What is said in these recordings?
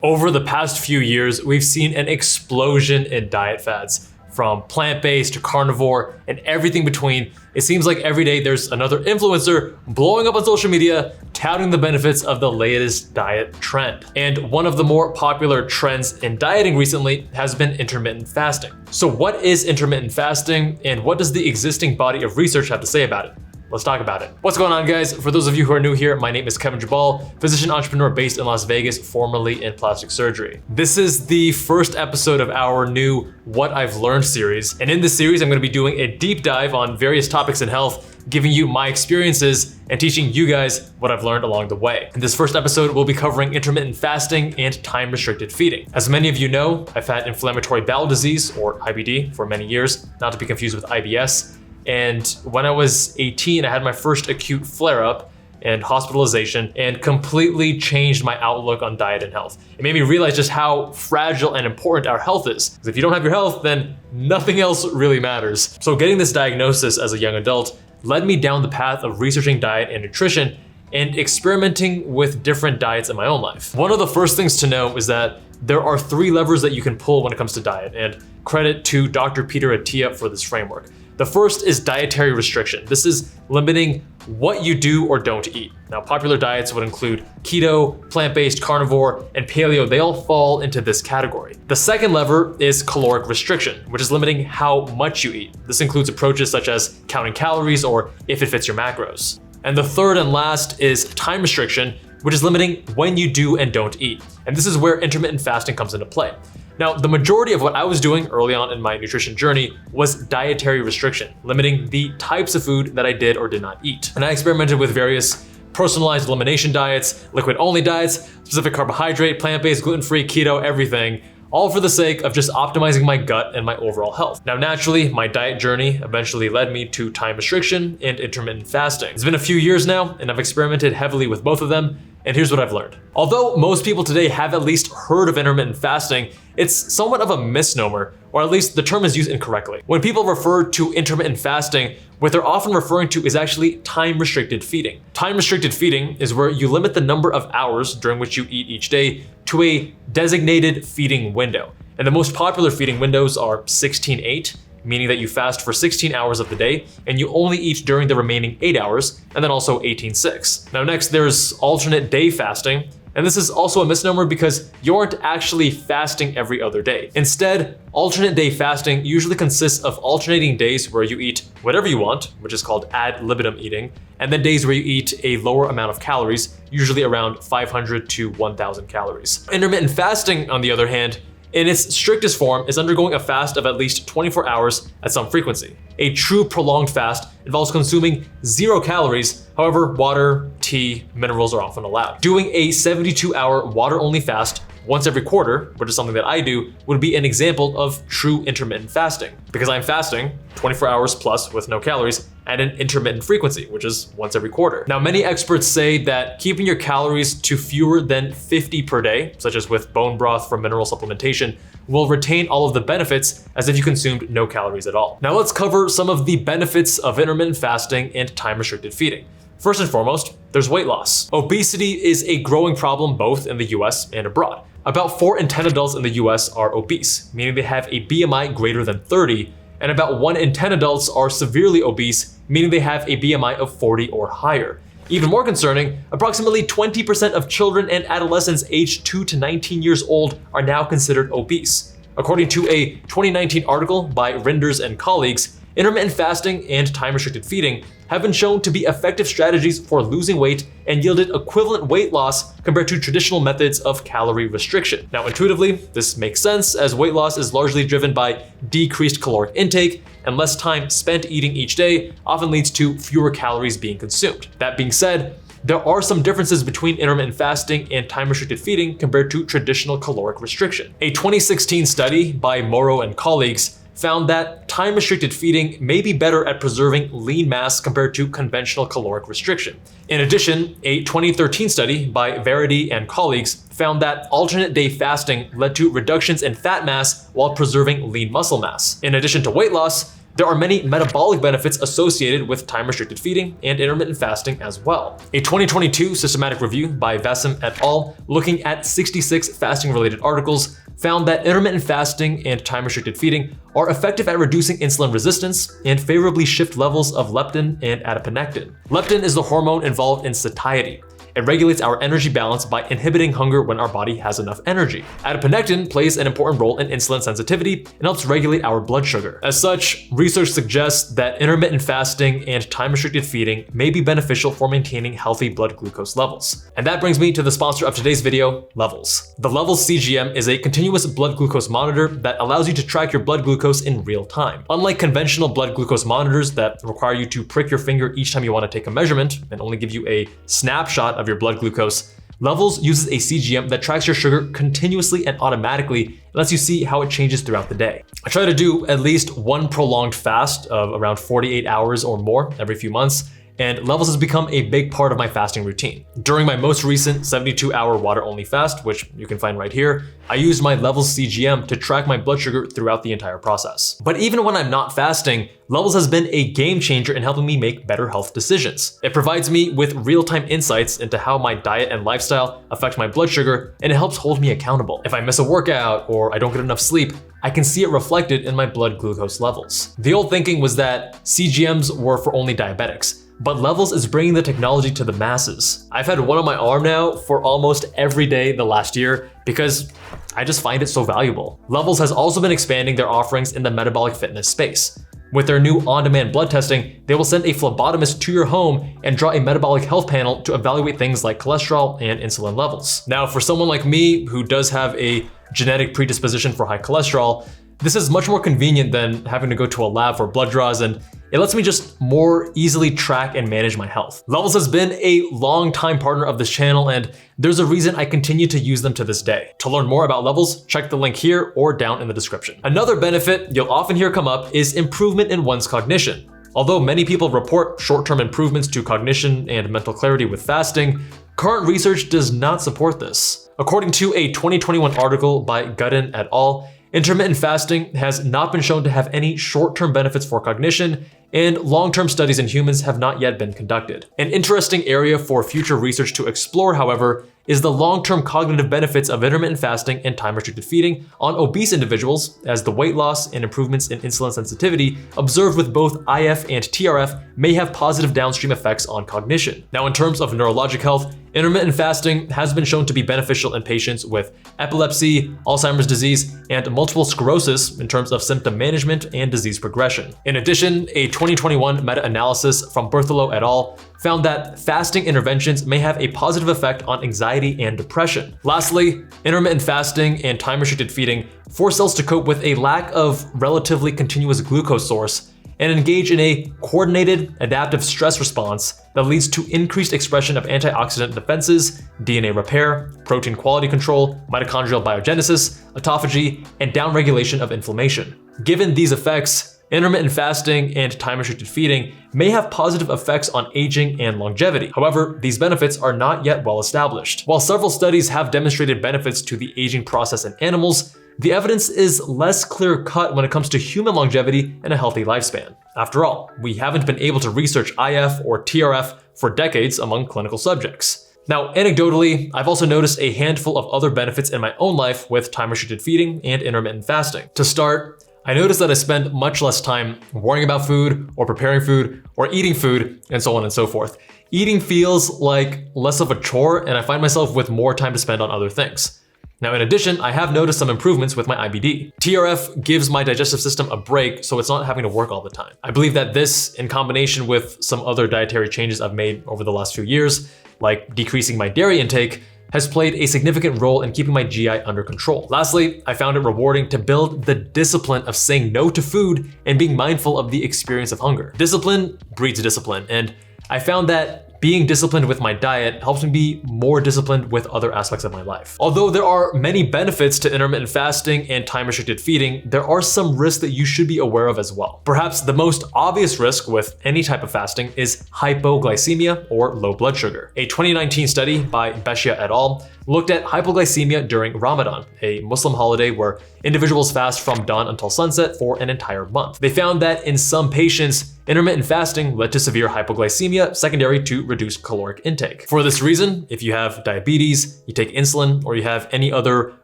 Over the past few years, we've seen an explosion in diet fads, from plant-based to carnivore and everything between. It seems like every day there's another influencer blowing up on social media, touting the benefits of the latest diet trend. And one of the more popular trends in dieting recently has been intermittent fasting. So what is intermittent fasting, and what does the existing body of research have to say about it? Let's talk about it. What's going on, guys? For those of you who are new here, my name is Kevin Jabal, physician entrepreneur based in Las Vegas, formerly in plastic surgery. This is the first episode of our new What I've Learned series. And in this series, I'm gonna be doing a deep dive on various topics in health, giving you my experiences and teaching you guys what I've learned along the way. In this first episode, we'll be covering intermittent fasting and time-restricted feeding. As many of you know, I've had inflammatory bowel disease, or IBD, for many years, not to be confused with IBS. And when I was 18, I had my first acute flare-up and hospitalization, and completely changed my outlook on diet and health. It made me realize just how fragile and important our health is. Because if you don't have your health, then nothing else really matters. So getting this diagnosis as a young adult led me down the path of researching diet and nutrition and experimenting with different diets in my own life. One of the first things to know is that there are 3 levers that you can pull when it comes to diet, and credit to Dr. Peter Attia for this framework. The first is dietary restriction. This is limiting what you do or don't eat. Now, popular diets would include keto, plant-based, carnivore, and paleo. They all fall into this category. The second lever is caloric restriction, which is limiting how much you eat. This includes approaches such as counting calories or if it fits your macros. And the third and last is time restriction, which is limiting when you do and don't eat. And this is where intermittent fasting comes into play. Now, the majority of what I was doing early on in my nutrition journey was dietary restriction, limiting the types of food that I did or did not eat. And I experimented with various personalized elimination diets, liquid-only diets, specific carbohydrate, plant-based, gluten-free, keto, everything, all for the sake of just optimizing my gut and my overall health. Now, naturally, my diet journey eventually led me to time restriction and intermittent fasting. It's been a few years now, and I've experimented heavily with both of them. And here's what I've learned. Although most people today have at least heard of intermittent fasting, it's somewhat of a misnomer, or at least the term is used incorrectly. When people refer to intermittent fasting, what they're often referring to is actually time-restricted feeding. Time-restricted feeding is where you limit the number of hours during which you eat each day to a designated feeding window. And the most popular feeding windows are 16-8, meaning that you fast for 16 hours of the day and you only eat during the remaining 8 hours, and then also 18-6. Now next, there's alternate day fasting. And this is also a misnomer because you aren't actually fasting every other day. Instead, alternate day fasting usually consists of alternating days where you eat whatever you want, which is called ad libitum eating, and then days where you eat a lower amount of calories, usually around 500 to 1,000 calories. Intermittent fasting, on the other hand, in its strictest form, is undergoing a fast of at least 24 hours at some frequency. A true prolonged fast involves consuming 0 calories. However, water, tea, minerals are often allowed. Doing a 72-hour water-only fast once every quarter, which is something that I do, would be an example of true intermittent fasting, because I'm fasting 24 hours plus with no calories at an intermittent frequency, which is once every quarter. Now, many experts say that keeping your calories to fewer than 50 per day, such as with bone broth from mineral supplementation, will retain all of the benefits as if you consumed no calories at all. Now let's cover some of the benefits of intermittent fasting and time-restricted feeding. First and foremost, there's weight loss. Obesity is a growing problem both in the US and abroad. About 4 in 10 adults in the US are obese, meaning they have a BMI greater than 30, and about 1 in 10 adults are severely obese, meaning they have a BMI of 40 or higher. Even more concerning, approximately 20% of children and adolescents aged 2 to 19 years old are now considered obese. According to a 2019 article by Rinders and colleagues, intermittent fasting and time-restricted feeding have been shown to be effective strategies for losing weight and yielded equivalent weight loss compared to traditional methods of calorie restriction. Now, intuitively, this makes sense as weight loss is largely driven by decreased caloric intake, and less time spent eating each day often leads to fewer calories being consumed. That being said, there are some differences between intermittent fasting and time-restricted feeding compared to traditional caloric restriction. A 2016 study by Morrow and colleagues found that time-restricted feeding may be better at preserving lean mass compared to conventional caloric restriction. In addition, a 2013 study by Verity and colleagues found that alternate day fasting led to reductions in fat mass while preserving lean muscle mass. In addition to weight loss, there are many metabolic benefits associated with time-restricted feeding and intermittent fasting as well. A 2022 systematic review by Vasim et al., looking at 66 fasting-related articles, found that intermittent fasting and time-restricted feeding are effective at reducing insulin resistance and favorably shift levels of leptin and adiponectin. Leptin is the hormone involved in satiety. It regulates our energy balance by inhibiting hunger when our body has enough energy. Adiponectin plays an important role in insulin sensitivity and helps regulate our blood sugar. As such, research suggests that intermittent fasting and time-restricted feeding may be beneficial for maintaining healthy blood glucose levels. And that brings me to the sponsor of today's video, Levels. The Levels CGM is a continuous blood glucose monitor that allows you to track your blood glucose in real time. Unlike conventional blood glucose monitors that require you to prick your finger each time you want to take a measurement and only give you a snapshot of your blood glucose, Levels uses a CGM that tracks your sugar continuously and automatically and lets you see how it changes throughout the day. I try to do at least one prolonged fast of around 48 hours or more every few months, and Levels has become a big part of my fasting routine. During my most recent 72-hour water-only fast, which you can find right here, I used my Levels CGM to track my blood sugar throughout the entire process. But even when I'm not fasting, Levels has been a game changer in helping me make better health decisions. It provides me with real-time insights into how my diet and lifestyle affect my blood sugar, and it helps hold me accountable. If I miss a workout or I don't get enough sleep, I can see it reflected in my blood glucose levels. The old thinking was that CGMs were for only diabetics, but Levels is bringing the technology to the masses. I've had one on my arm now for almost every day the last year because I just find it so valuable. Levels has also been expanding their offerings in the metabolic fitness space. With their new on-demand blood testing, they will send a phlebotomist to your home and draw a metabolic health panel to evaluate things like cholesterol and insulin levels. Now, for someone like me who does have a genetic predisposition for high cholesterol, this is much more convenient than having to go to a lab for blood draws, and it lets me just more easily track and manage my health. Levels has been a long-time partner of this channel, and there's a reason I continue to use them to this day. To learn more about Levels, check the link here or down in the description. Another benefit you'll often hear come up is improvement in one's cognition. Although many people report short-term improvements to cognition and mental clarity with fasting, current research does not support this. According to a 2021 article by Gooden et al., intermittent fasting has not been shown to have any short-term benefits for cognition, and long-term studies in humans have not yet been conducted. An interesting area for future research to explore, however, is the long-term cognitive benefits of intermittent fasting and time-restricted feeding on obese individuals, as the weight loss and improvements in insulin sensitivity observed with both IF and TRF may have positive downstream effects on cognition. Now, in terms of neurologic health, intermittent fasting has been shown to be beneficial in patients with epilepsy, Alzheimer's disease, and multiple sclerosis in terms of symptom management and disease progression. In addition, a 2021 meta-analysis from Berthelot et al. Found that fasting interventions may have a positive effect on anxiety and depression. Lastly, intermittent fasting and time-restricted feeding force cells to cope with a lack of relatively continuous glucose source and engage in a coordinated adaptive stress response that leads to increased expression of antioxidant defenses, DNA repair, protein quality control, mitochondrial biogenesis, autophagy, and downregulation of inflammation. Given these effects, intermittent fasting and time-restricted feeding may have positive effects on aging and longevity. However, these benefits are not yet well established. While several studies have demonstrated benefits to the aging process in animals, the evidence is less clear-cut when it comes to human longevity and a healthy lifespan. After all, we haven't been able to research IF or TRF for decades among clinical subjects. Now, anecdotally, I've also noticed a handful of other benefits in my own life with time-restricted feeding and intermittent fasting. To start, I noticed that I spend much less time worrying about food or preparing food or eating food and so on and so forth. Eating feels like less of a chore, and I find myself with more time to spend on other things. Now, in addition, I have noticed some improvements with my IBD. TRF gives my digestive system a break, so it's not having to work all the time. I believe that this, in combination with some other dietary changes I've made over the last few years, like decreasing my dairy intake, has played a significant role in keeping my GI under control. Lastly, I found it rewarding to build the discipline of saying no to food and being mindful of the experience of hunger. Discipline breeds discipline, and I found that being disciplined with my diet helps me be more disciplined with other aspects of my life. Although there are many benefits to intermittent fasting and time-restricted feeding, there are some risks that you should be aware of as well. Perhaps the most obvious risk with any type of fasting is hypoglycemia or low blood sugar. A 2019 study by Beshia et al. Looked at hypoglycemia during Ramadan, a Muslim holiday where individuals fast from dawn until sunset for an entire month. They found that in some patients, intermittent fasting led to severe hypoglycemia secondary to reduced caloric intake. For this reason, if you have diabetes, you take insulin, or you have any other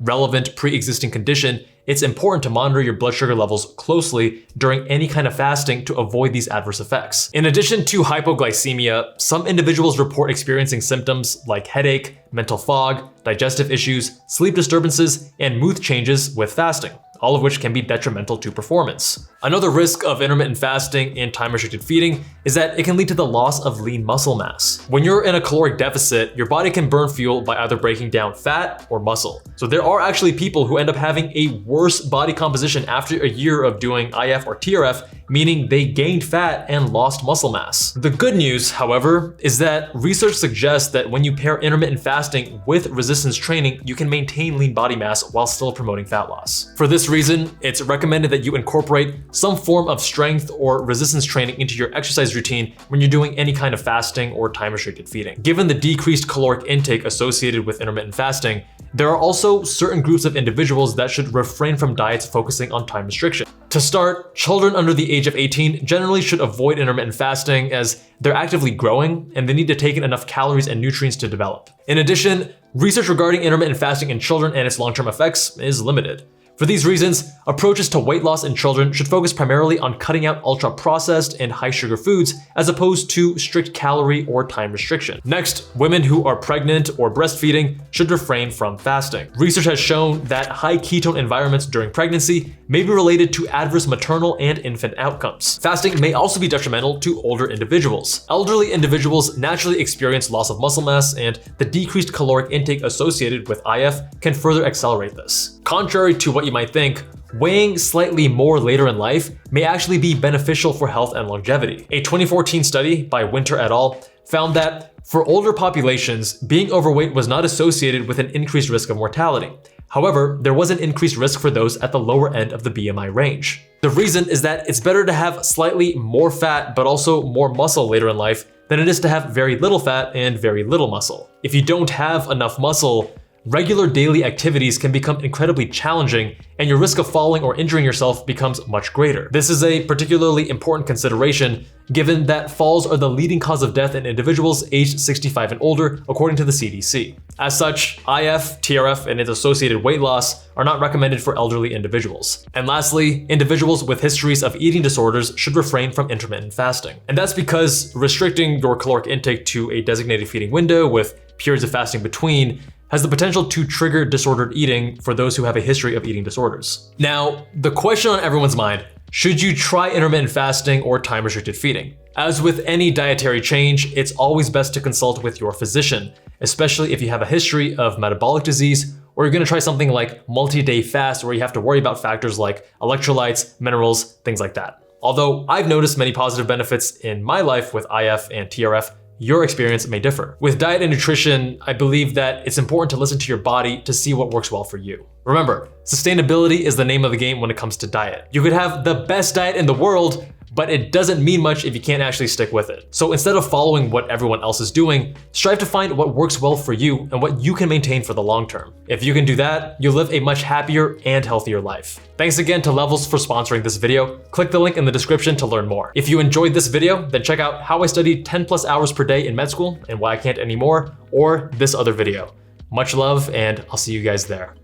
relevant pre-existing condition, it's important to monitor your blood sugar levels closely during any kind of fasting to avoid these adverse effects. In addition to hypoglycemia, some individuals report experiencing symptoms like headache, mental fog, digestive issues, sleep disturbances, and mood changes with fasting, all of which can be detrimental to performance. Another risk of intermittent fasting and time-restricted feeding is that it can lead to the loss of lean muscle mass. When you're in a caloric deficit, your body can burn fuel by either breaking down fat or muscle. So there are actually people who end up having a worse body composition after a year of doing IF or TRF, meaning they gained fat and lost muscle mass. The good news, however, is that research suggests that when you pair intermittent fasting with resistance training, you can maintain lean body mass while still promoting fat loss. For this reason, it's recommended that you incorporate some form of strength or resistance training into your exercise routine when you're doing any kind of fasting or time-restricted feeding. Given the decreased caloric intake associated with intermittent fasting, there are also certain groups of individuals that should refrain from diets focusing on time restriction. To start, children under the age of 18 generally should avoid intermittent fasting as they're actively growing and they need to take in enough calories and nutrients to develop. In addition, research regarding intermittent fasting in children and its long-term effects is limited. For these reasons, approaches to weight loss in children should focus primarily on cutting out ultra-processed and high-sugar foods as opposed to strict calorie or time restriction. Next, women who are pregnant or breastfeeding should refrain from fasting. Research has shown that high ketone environments during pregnancy may be related to adverse maternal and infant outcomes. Fasting may also be detrimental to older individuals. Elderly individuals naturally experience loss of muscle mass, and the decreased caloric intake associated with IF can further accelerate this. Contrary to what you might think, weighing slightly more later in life may actually be beneficial for health and longevity. A 2014 study by Winter et al. Found that for older populations, being overweight was not associated with an increased risk of mortality. However, there was an increased risk for those at the lower end of the BMI range. The reason is that it's better to have slightly more fat but also more muscle later in life than it is to have very little fat and very little muscle. If you don't have enough muscle, regular daily activities can become incredibly challenging and your risk of falling or injuring yourself becomes much greater. This is a particularly important consideration given that falls are the leading cause of death in individuals aged 65 and older, according to the CDC. As such, IF, TRF, and its associated weight loss are not recommended for elderly individuals. And lastly, individuals with histories of eating disorders should refrain from intermittent fasting. And that's because restricting your caloric intake to a designated feeding window with periods of fasting between has the potential to trigger disordered eating for those who have a history of eating disorders. Now, the question on everyone's mind, should you try intermittent fasting or time-restricted feeding? As with any dietary change, it's always best to consult with your physician, especially if you have a history of metabolic disease or you're gonna try something like multi-day fast where you have to worry about factors like electrolytes, minerals, things like that. Although I've noticed many positive benefits in my life with IF and TRF, your experience may differ. With diet and nutrition, I believe that it's important to listen to your body to see what works well for you. Remember, sustainability is the name of the game when it comes to diet. You could have the best diet in the world, but it doesn't mean much if you can't actually stick with it. So instead of following what everyone else is doing, strive to find what works well for you and what you can maintain for the long term. If you can do that, you'll live a much happier and healthier life. Thanks again to Levels for sponsoring this video. Click the link in the description to learn more. If you enjoyed this video, then check out how I studied 10+ hours per day in med school and why I can't anymore, or this other video. Much love, and I'll see you guys there.